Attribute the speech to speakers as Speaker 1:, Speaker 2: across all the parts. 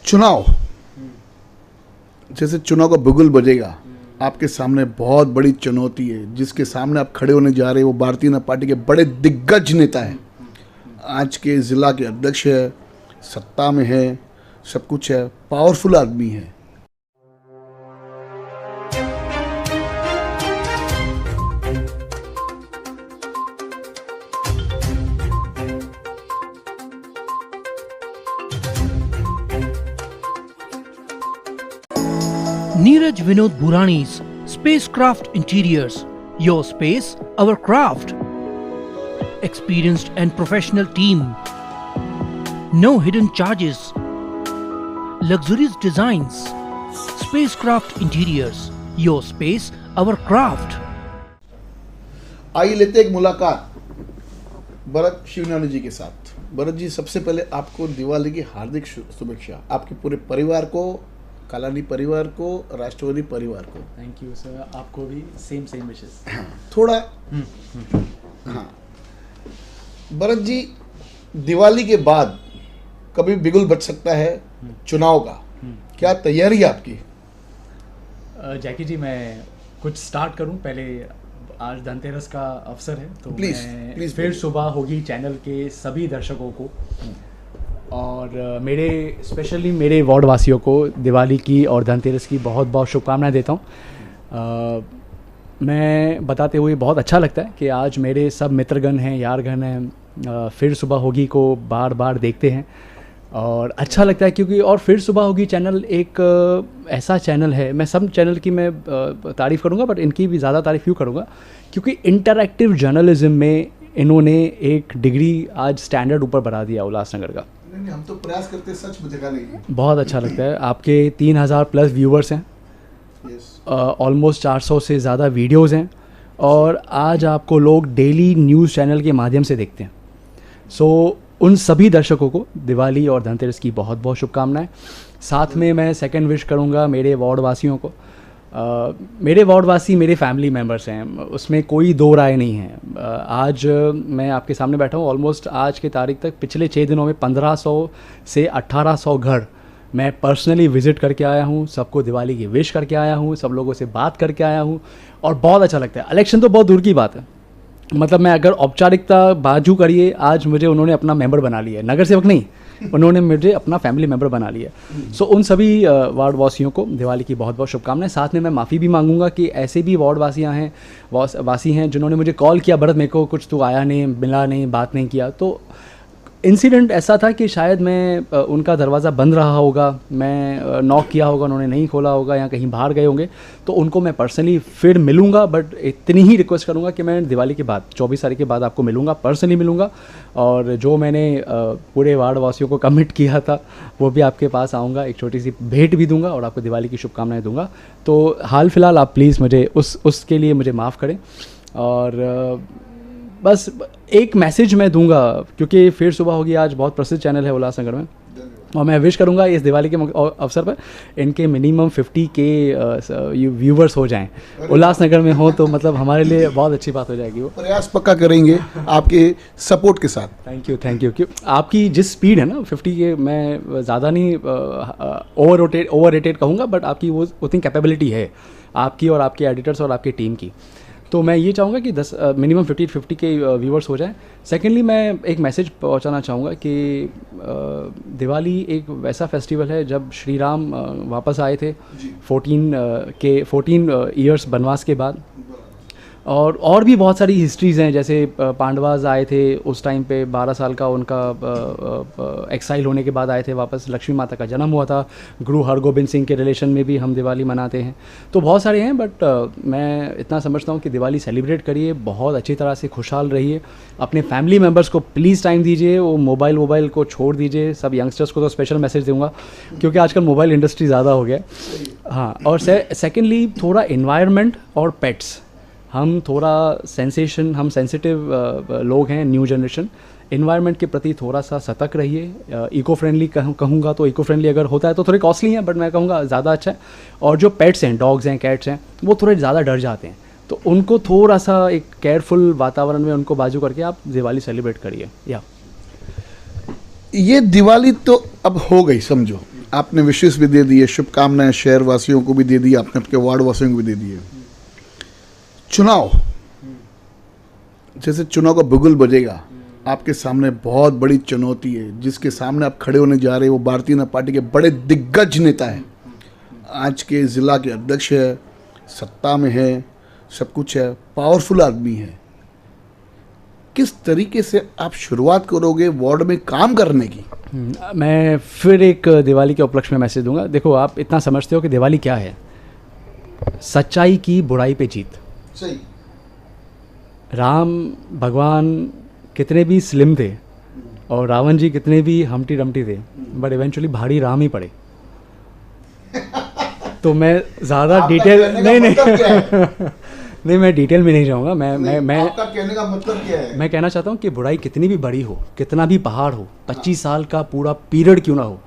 Speaker 1: चुनाव, जैसे चुनाव का बिगुल बजेगा, आपके सामने बहुत बड़ी चुनौती है जिसके सामने आप खड़े होने जा रहे हो। वो भारतीय जनता पार्टी के बड़े दिग्गज नेता हैं, आज के ज़िला के अध्यक्ष है, सत्ता में है, सब कुछ है, पावरफुल आदमी है।
Speaker 2: Neeraj Vinod Burani's Spacecraft Interiors. Your space, our craft. Experienced and professional team. No hidden charges. Luxurious designs. Spacecraft Interiors. Your space, our craft.
Speaker 1: आइए लेते एक मुलाकात भरत शिवनानी जी के साथ। भरत जी, सबसे पहले आपको दिवाली की हार्दिक शुभेच्छा, आपके पूरे परिवार को, कालानी परिवार को, राष्ट्रवादी परिवार को।
Speaker 3: थैंक यू सर, आपको भी सेम विशेस।
Speaker 1: थोड़ा हाँ भरत जी, दिवाली के बाद कभी बिगुल बच सकता है चुनाव का, क्या तैयारी है आपकी?
Speaker 3: जैकी जी, मैं कुछ स्टार्ट करूं पहले। आज धनतेरस का अवसर है तो
Speaker 1: प्लीज
Speaker 3: फिर सुबह होगी चैनल के सभी दर्शकों को और मेरे स्पेशली मेरे वार्ड वासियों को दिवाली की और धनतेरस की बहुत बहुत शुभकामनाएं देता हूं। मैं बताते हुए बहुत अच्छा लगता है कि आज मेरे सब मित्रगण हैं, यारगण हैं, फिर सुबह होगी को बार बार देखते हैं और अच्छा लगता है क्योंकि और फिर सुबह होगी चैनल एक ऐसा चैनल है, मैं सब चैनल की मैं तारीफ़ करूंगा बट इनकी भी ज़्यादा तारीफ़ क्यों करूंगा क्योंकि इंटरैक्टिव जर्नलिज्म में इन्होंने एक डिग्री आज स्टैंडर्ड ऊपर बढ़ा दिया उल्लासनगर का।
Speaker 1: हम तो प्रयास करते हैं सच में जगह नहीं।
Speaker 3: बहुत अच्छा लगता है। आपके 3000 प्लस व्यूवर्स हैं, ऑलमोस्ट 400 से ज़्यादा वीडियोस हैं और आज आपको लोग डेली न्यूज़ चैनल के माध्यम से देखते हैं। सो उन सभी दर्शकों को दिवाली और धनतेरस की बहुत बहुत शुभकामनाएं। साथ में मैं सेकंड विश करूंगा मेरे वार्ड वासियों को। मेरे वार्ड वासी मेरे फैमिली मेम्बर्स हैं, उसमें कोई दो राय नहीं है। आज मैं आपके सामने बैठा हूँ, ऑलमोस्ट आज की तारीख तक पिछले 6 दिनों में 1500 से 1800 घर मैं पर्सनली विज़िट करके आया हूँ, सबको दिवाली की विश करके आया हूँ, सब लोगों से बात करके आया हूँ और बहुत अच्छा लगता है। इलेक्शन तो बहुत दूर की बात है, मतलब मैं अगर औपचारिकता बाजू करिए, आज मुझे उन्होंने अपना मेंबर बना लिया है, नगर सेवक नहीं, उन्होंने मुझे अपना फैमिली मेंबर बना लिया। सो उन सभी वार्ड वासियों को दिवाली की बहुत बहुत शुभकामनाएं। साथ में मैं माफ़ी भी मांगूंगा कि ऐसे भी वार्ड वासी हैं जिन्होंने मुझे कॉल किया, भरत मेरे को कुछ तू आया नहीं, मिला नहीं, बात नहीं किया। तो इंसिडेंट ऐसा था कि शायद मैं उनका दरवाज़ा बंद रहा होगा, मैं नॉक किया होगा, उन्होंने नहीं खोला होगा या कहीं बाहर गए होंगे, तो उनको मैं पर्सनली फिर मिलूंगा। बट इतनी ही रिक्वेस्ट करूंगा कि मैं दिवाली के बाद 24 तारीख के बाद आपको मिलूंगा, पर्सनली मिलूंगा और जो मैंने पूरे वार्ड वासियों को कमिट किया था वो भी आपके पास आऊँगा, एक छोटी सी भेंट भी दूँगा और आपको दिवाली की शुभकामनाएँ दूँगा। तो हाल फिलहाल आप प्लीज़ मुझे उसके लिए मुझे माफ़ करें और बस एक मैसेज मैं दूंगा क्योंकि फिर सुबह होगी आज बहुत प्रसिद्ध चैनल है उल्लासनगर में और मैं विश करूंगा इस दिवाली के अवसर पर इनके मिनिमम 50 के व्यूवर्स हो जाएं, उल्लासनगर में हो तो मतलब हमारे लिए बहुत अच्छी बात हो जाएगी। वो
Speaker 1: प्रयास पक्का करेंगे आपके सपोर्ट के साथ।
Speaker 3: Thank you. आपकी जिस स्पीड है ना 50 के, मैं ज़्यादा नहीं ओवर रेटेड कहूँगा बट आपकी वो उतनी कैपेबिलिटी है आपकी और आपके एडिटर्स और आपकी टीम की, तो मैं ये चाहूँगा कि मिनिमम 50 के व्यूवर्स हो जाएं। सेकेंडली मैं एक मैसेज पहुँचाना चाहूँगा कि दिवाली एक वैसा फेस्टिवल है जब श्री राम वापस आए थे 14 ईयर्स वनवास के बाद और भी बहुत सारी हिस्ट्रीज़ हैं, जैसे पांडवाज आए थे उस टाइम पे 12 साल का उनका एक्साइल होने के बाद आए थे वापस, लक्ष्मी माता का जन्म हुआ था, गुरु हरगोबिंद सिंह के रिलेशन में भी हम दिवाली मनाते हैं, तो बहुत सारे हैं। बट मैं इतना समझता हूँ कि दिवाली सेलिब्रेट करिए, बहुत अच्छी तरह से खुशहाल रहिए, अपने फैमिली मेम्बर्स को प्लीज़ टाइम दीजिए, वो मोबाइल को छोड़ दीजिए। सब यंगस्टर्स को तो स्पेशल मैसेज दूंगा क्योंकि आजकल मोबाइल इंडस्ट्री ज़्यादा हो गया। हाँ, और सेकेंडली थोड़ा इन्वायरमेंट और पेट्स, हम थोड़ा हम सेंसिटिव लोग हैं, न्यू जनरेशन, इन्वायरमेंट के प्रति थोड़ा सा सतर्क रहिए। इको फ्रेंडली कहूँगा तो इको फ्रेंडली अगर होता है तो थोड़े कॉस्टली हैं बट मैं कहूँगा ज़्यादा अच्छा है। और जो पेट्स हैं, डॉग्स हैं, कैट्स हैं, वो थोड़े ज़्यादा डर जाते हैं, तो उनको थोड़ा सा एक केयरफुल वातावरण में उनको बाजू करके आप दिवाली सेलिब्रेट करिए। या
Speaker 1: ये दिवाली तो अब हो गई समझो, आपने विशेष भी दे दिए, शुभकामनाएं शहर वासियों को भी दे दी, आपने आपके वार्ड वासियों को भी दे दिए। चुनाव, जैसे चुनाव का बिगुल बजेगा, आपके सामने बहुत बड़ी चुनौती है जिसके सामने आप खड़े होने जा रहे हैं। वो भारतीय जनता पार्टी के बड़े दिग्गज नेता है, आज के ज़िला के अध्यक्ष है, सत्ता में है, सब कुछ है, पावरफुल आदमी है। किस तरीके से आप शुरुआत करोगे वार्ड में काम करने की?
Speaker 3: मैं फिर एक दिवाली के उपलक्ष्य में मैसेज दूंगा। देखो, आप इतना समझते हो कि दिवाली क्या है? सच्चाई की बुराई पे जीत।
Speaker 1: सही।
Speaker 3: राम भगवान कितने भी स्लिम थे और रावण जी कितने भी हमटी डमटी थे, बट इवेंचुअली भारी राम ही पड़े। तो मैं ज़्यादा डिटेल नहीं मैं डिटेल में नहीं जाऊँगा। मैं
Speaker 1: आपका कहने का मतलब क्या है?
Speaker 3: मैं कहना चाहता हूँ कि बुराई कितनी भी बड़ी हो, कितना भी पहाड़ हो, 25 साल का पूरा पीरियड क्यों ना हो,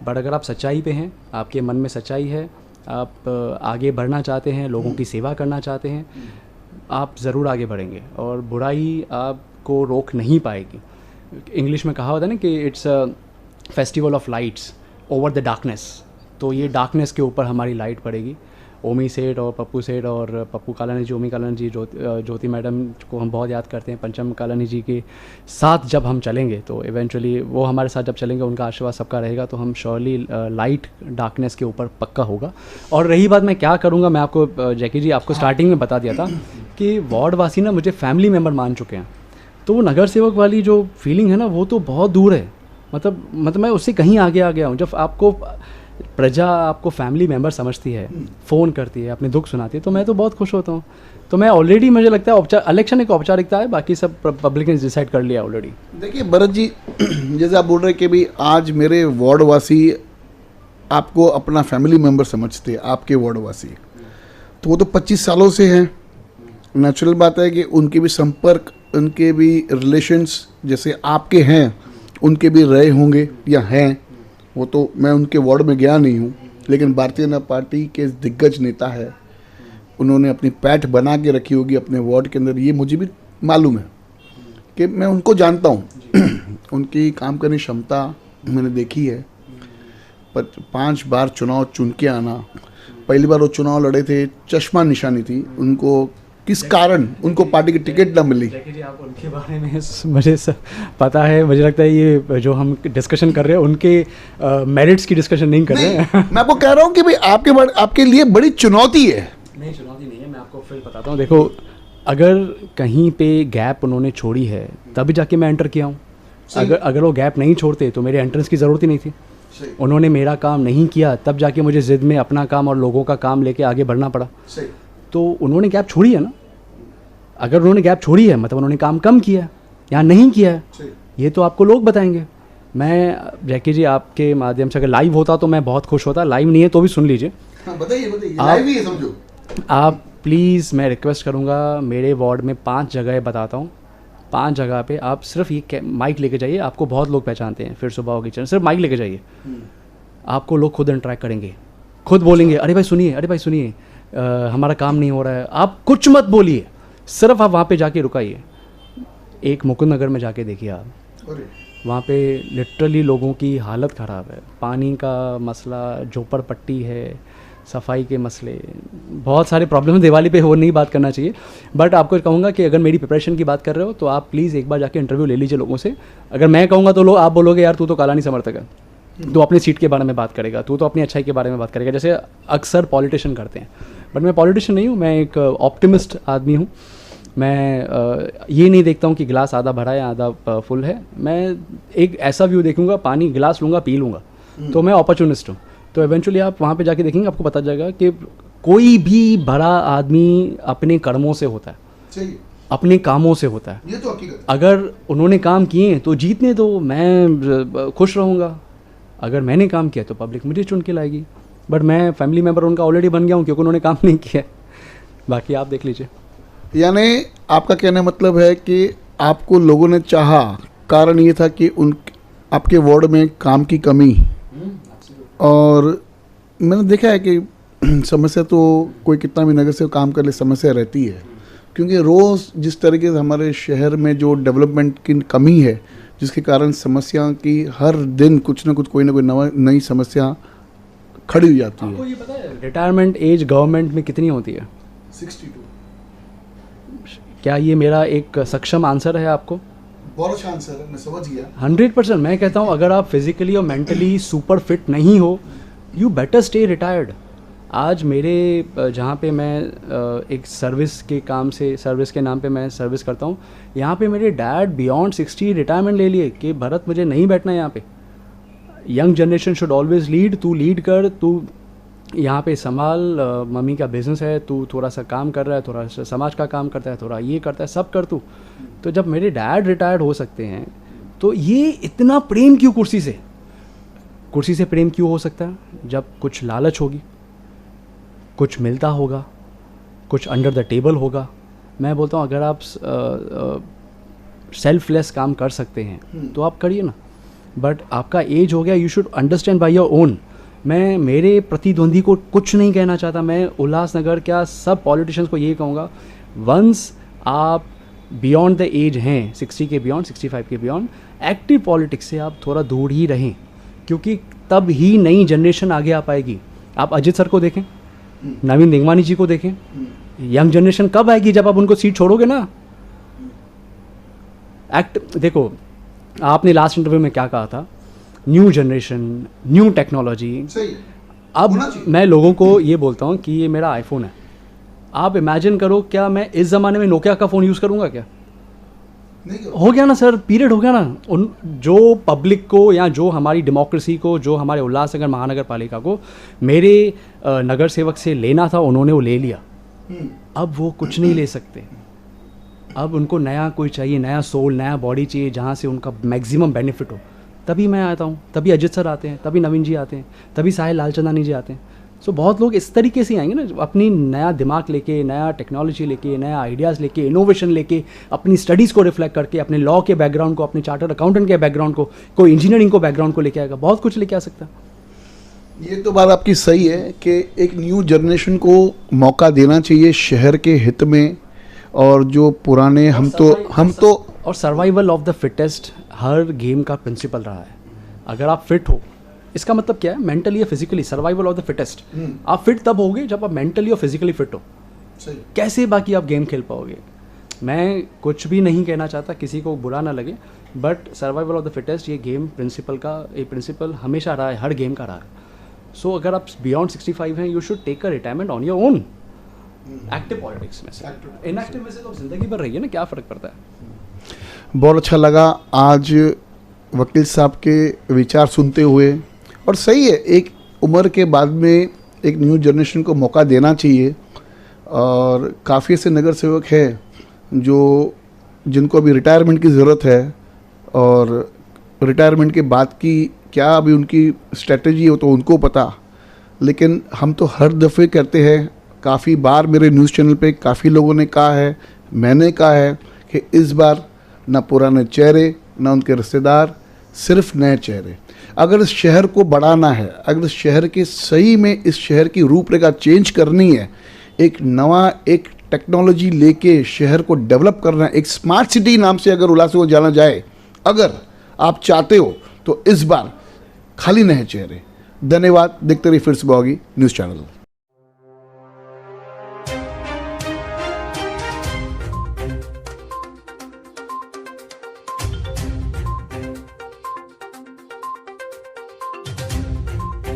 Speaker 3: बट अगर आप सच्चाई पे हैं, आपके मन में सच्चाई है, आप आगे बढ़ना चाहते हैं, लोगों की सेवा करना चाहते हैं, आप ज़रूर आगे बढ़ेंगे और बुराई आपको रोक नहीं पाएगी। इंग्लिश में कहा होता है ना कि it's a festival of lights over the darkness. तो ये डार्कनेस के ऊपर हमारी लाइट पड़ेगी। ओमी सेठ और पप्पू सेठ और पप्पू कालानी जी, ओमी कालानी जी, ज्योति मैडम को हम बहुत याद करते हैं। पंचम कालानी जी के साथ जब हम चलेंगे तो इवेंचुअली वो हमारे साथ जब चलेंगे, उनका आशीर्वाद सबका रहेगा, तो हम श्योरली लाइट डार्कनेस के ऊपर पक्का होगा। और रही बात मैं क्या करूँगा, मैं आपको जैकी जी आपको स्टार्टिंग में बता दिया था कि वार्ड वासी ना मुझे फैमिली मेम्बर मान चुके हैं। तो वो नगर सेवक वाली जो फीलिंग है ना, वो तो बहुत दूर है। मतलब मैं उससे कहीं आगे आ गया हूँ। जब आपको प्रजा आपको फैमिली मेम्बर समझती है, फ़ोन करती है, अपने दुख सुनाती है, तो मैं तो बहुत खुश होता हूँ। तो मैं ऑलरेडी, मुझे लगता है इलेक्शन एक औपचारिकता है, बाकी सब पब्लिक ने डिसाइड कर लिया ऑलरेडी।
Speaker 1: देखिए भरत जी, जैसे आप बोल रहे हैं कि भाई आज मेरे वार्ड वासी आपको अपना फैमिली मेम्बर समझते हैं, आपके वार्ड वासी, तो वो तो 25 सालों से हैं। नेचुरल बात है कि उनके भी संपर्क, उनके भी रिलेशंस जैसे आपके हैं, उनके भी रहे होंगे या हैं। वो तो मैं उनके वार्ड में गया नहीं हूँ, लेकिन भारतीय जनता पार्टी के दिग्गज नेता है, उन्होंने अपनी पैठ बना के रखी होगी अपने वार्ड के अंदर। ये मुझे भी मालूम है कि मैं उनको जानता हूँ। उनकी काम करने की क्षमता मैंने देखी है। पर 5 बार चुनाव चुन के आना, पहली बार वो चुनाव लड़े थे, चश्मा निशानी थी उनको, किस कारण उनको पार्टी की टिकट ना मिली?
Speaker 3: जी, आप उनके बारे में मुझे पता है। मुझे लगता है ये जो हम डिस्कशन कर रहे हैं उनके मेरिट्स की डिस्कशन नहीं कर रहे हैं।
Speaker 1: मैं आपको कह रहा हूँ कि भाई आपके लिए बड़ी चुनौती है।
Speaker 3: नहीं, चुनौती नहीं है, मैं आपको फिर बताता हूँ। देखो, अगर कहीं पे गैप उन्होंने छोड़ी है तभी जाके मैं एंटर किया हूँ। अगर वो गैप नहीं छोड़ते तो मेरे एंट्रेंस की ज़रूरत ही नहीं थी। उन्होंने मेरा काम नहीं किया, तब जाके मुझे ज़िद में अपना काम और लोगों का काम लेके आगे बढ़ना पड़ा। तो उन्होंने गैप छोड़ी है ना। अगर उन्होंने गैप छोड़ी है मतलब उन्होंने काम कम किया या नहीं किया है, ये तो आपको लोग बताएंगे। मैं जैकी जी आपके माध्यम से अगर लाइव होता तो मैं बहुत खुश होता। लाइव नहीं है तो भी सुन लीजिए।
Speaker 1: बताइए लाइव ही है, समझो
Speaker 3: आप प्लीज़, मैं रिक्वेस्ट करूँगा, मेरे वार्ड में 5 जगह बताता हूँ। 5 जगह पे आप सिर्फ ये माइक लेके जाइए। आपको बहुत लोग पहचानते हैं, फिर सुबह होगी चैनल, सिर्फ माइक लेके जाइए। आपको लोग खुद इंटरेक्ट करेंगे, खुद बोलेंगे, अरे भाई सुनिए, अरे भाई सुनिए, हमारा काम नहीं हो रहा है। आप कुछ मत बोलिए, सिर्फ आप वहाँ पे जाके रुकाइए। एक मुकुंद नगर में जाके देखिए आप, वहाँ पे लिटरली लोगों की हालत ख़राब है। पानी का मसला, झोपड़पट्टी है, सफाई के मसले, बहुत सारे प्रॉब्लम। दिवाली पे वो नहीं बात करना चाहिए, बट आपको कहूँगा कि अगर मेरी प्रिपरेशन की बात कर रहे हो तो आप प्लीज़ एक बार जाके इंटरव्यू ले लीजिए लोगों से। अगर मैं कहूँगा तो आप बोलोगे यार तू तो कालानी समर्थक है, तो अपनी सीट के बारे में बात करेगा, तू तो अपनी अच्छाई के बारे में बात करेगा, जैसे अक्सर पॉलिटिशियन करते हैं। बट मैं पॉलिटिशियन नहीं हूँ, मैं एक ऑप्टिमिस्ट आदमी हूँ। मैं ये नहीं देखता हूँ कि गिलास आधा भरा है आधा फुल है। मैं एक ऐसा व्यू देखूँगा, पानी गिलास लूँगा, पी लूँगा, तो मैं अपॉर्चुनिस्ट हूँ। तो इवेंचुअली आप वहाँ पे जाके देखेंगे, आपको पता चलेगा कि कोई भी बड़ा आदमी अपने कर्मों से होता है, अपने कामों से होता है।
Speaker 1: ये तो हकीकत।
Speaker 3: अगर उन्होंने काम किए तो जीतने दो, मैं खुश रहूँगा। अगर मैंने काम किया तो पब्लिक मुझे चुन के लाएगी। बट मैं फैमिली मेम्बर उनका ऑलरेडी बन गया हूँ क्योंकि उन्होंने काम नहीं किया। बाकी आप देख लीजिए।
Speaker 1: यानी आपका कहने मतलब है कि आपको लोगों ने चाहा, कारण ये था कि आपके वार्ड में काम की कमी। और मैंने देखा है कि समस्या तो कोई कितना भी नगर से काम कर ले, समस्या रहती है, क्योंकि रोज़ जिस तरीके से हमारे शहर में जो डेवलपमेंट की कमी है, जिसके कारण समस्या की हर दिन कुछ ना कुछ कोई ना कोई नई समस्या खड़ी हो जाती
Speaker 3: आपको
Speaker 1: है।
Speaker 3: ये पता है रिटायरमेंट एज गवर्नमेंट में कितनी होती है?
Speaker 1: 62।
Speaker 3: क्या ये मेरा एक सक्षम आंसर है आपको?
Speaker 1: बहुत अच्छा आंसर है, मैं समझ गया।
Speaker 3: 100%। मैं कहता हूँ अगर आप फिजिकली और मेंटली सुपर फिट नहीं हो, यू बेटर स्टे रिटायर्ड। आज मेरे जहाँ पे मैं एक सर्विस के नाम पे मैं सर्विस करता हूँ, यहाँ पे मेरे डैड बियॉन्ड 60 रिटायरमेंट ले लिए कि भरत मुझे नहीं बैठना यहाँ पे, young generation should always lead, तू लीड कर, तू यहाँ पे संभाल, मम्मी का बिजनेस है, तू थोड़ा सा काम कर रहा है, थोड़ा सा समाज का काम करता है, थोड़ा ये करता है, सब कर तू। तो जब मेरे डैड रिटायर्ड हो सकते हैं तो ये इतना प्रेम क्यों कुर्सी से प्रेम क्यों हो सकता है? जब कुछ लालच होगी, कुछ मिलता होगा, कुछ अंडर द टेबल होगा। मैं बोलता हूँ अगर आप सेल्फलेस काम कर सकते हैं तो आप करिए ना, बट आपका एज हो गया, you should understand by your own. मैं मेरे प्रतिद्वंदी को कुछ नहीं कहना चाहता, मैं उल्लासनगर क्या सब पॉलिटिशियंस को ये कहूँगा, वंस आप बियॉन्ड द एज हैं, 60 के बियॉन्ड, 65 के बियॉन्ड, एक्टिव पॉलिटिक्स से आप थोड़ा दूर ही रहें, क्योंकि तब ही नई जनरेशन आगे आ पाएगी। आप अजित सर को देखें, नवीन निगमानी जी को देखें, यंग जनरेशन कब आएगी? जब आप उनको सीट छोड़ोगे ना। देखो आपने लास्ट इंटरव्यू में क्या कहा था, न्यू जनरेशन, न्यू टेक्नोलॉजी। अब मैं लोगों को ये बोलता हूँ कि ये मेरा आईफोन है, आप इमेजिन करो क्या मैं इस ज़माने में नोकिया का फ़ोन यूज़ करूँगा क्या? हो गया ना सर, पीरियड हो गया ना। उन जो पब्लिक को या जो हमारी डेमोक्रेसी को, जो हमारे उल्लासनगर महानगर पालिका को मेरे नगर सेवक से लेना था, उन्होंने वो ले लिया। अब वो कुछ नहीं ले सकते। अब उनको नया कोई चाहिए, नया सोल, नया बॉडी चाहिए जहाँ से उनका मैक्सिमम बेनिफिट हो। तभी मैं आता हूँ, तभी अजित सर आते हैं, तभी नवीन जी आते हैं, तभी साहिल लालचंदानी जी आते हैं। सो बहुत लोग इस तरीके से आएंगे ना, अपनी नया दिमाग लेके, नया टेक्नोलॉजी लेके, नया आइडियाज़ लेके, इनोवेशन लेके, अपनी स्टडीज़ को रिफ्लेक्ट करके, अपने लॉ के बैकग्राउंड को, अपने चार्टर्ड अकाउंटेंट के बैकग्राउंड को, कोई इंजीनियरिंग को बैकग्राउंड को लेके आएगा, बहुत कुछ लेके आ सकता है।
Speaker 1: ये तो बात आपकी सही है कि एक न्यू जनरेशन को मौका देना चाहिए शहर के हित में, और जो पुराने हम तो
Speaker 3: और survival of the fittest her game का प्रिंसिपल रहा है। अगर आप फिट हो, इसका मतलब क्या है, मेंटली या physically, survival of the fittest. आप फिट तब होगे जब आप मेंटली और फिजिकली फिट हो।
Speaker 1: सही।
Speaker 3: कैसे बाकी आप गेम खेल पाओगे? मैं कुछ भी नहीं कहना चाहता, किसी को बुरा ना लगे, but survival of the fittest ये गेम प्रिंसिपल का एक प्रिंसिपल हमेशा रहा है, हर गेम का रहा है। सो अगर आप बियॉन्ड 65 हैं, you should take a retirement on your own. Active politics में से, इनएक्टिव में से तो जिंदगी भर रही है ना, क्या फ़र्क पड़ता है।
Speaker 1: बहुत अच्छा लगा आज वकील साहब के विचार सुनते हुए, और सही है, एक उम्र के बाद में एक न्यू जनरेशन को मौका देना चाहिए। और काफ़ी ऐसे नगर सेवक हैं जिनको अभी रिटायरमेंट की ज़रूरत है, और रिटायरमेंट के बाद की क्या अभी उनकी स्ट्रेटजी हो तो उनको पता। लेकिन हम तो हर दफ़े करते हैं, काफ़ी बार मेरे न्यूज़ चैनल पे काफ़ी लोगों ने कहा है, मैंने कहा है कि इस बार ना पुराने चेहरे, ना उनके रिश्तेदार, सिर्फ नए चेहरे। अगर इस शहर को बढ़ाना है, अगर इस शहर के सही में इस शहर की रूपरेखा चेंज करनी है, एक नवा एक टेक्नोलॉजी लेके शहर को डेवलप करना है, एक स्मार्ट सिटी नाम से अगर उल्लास को जाना जाए, अगर आप चाहते हो तो इस बार खाली नए चेहरे। धन्यवाद। देखते रहिए फिर सुबह होगी न्यूज़ चैनल।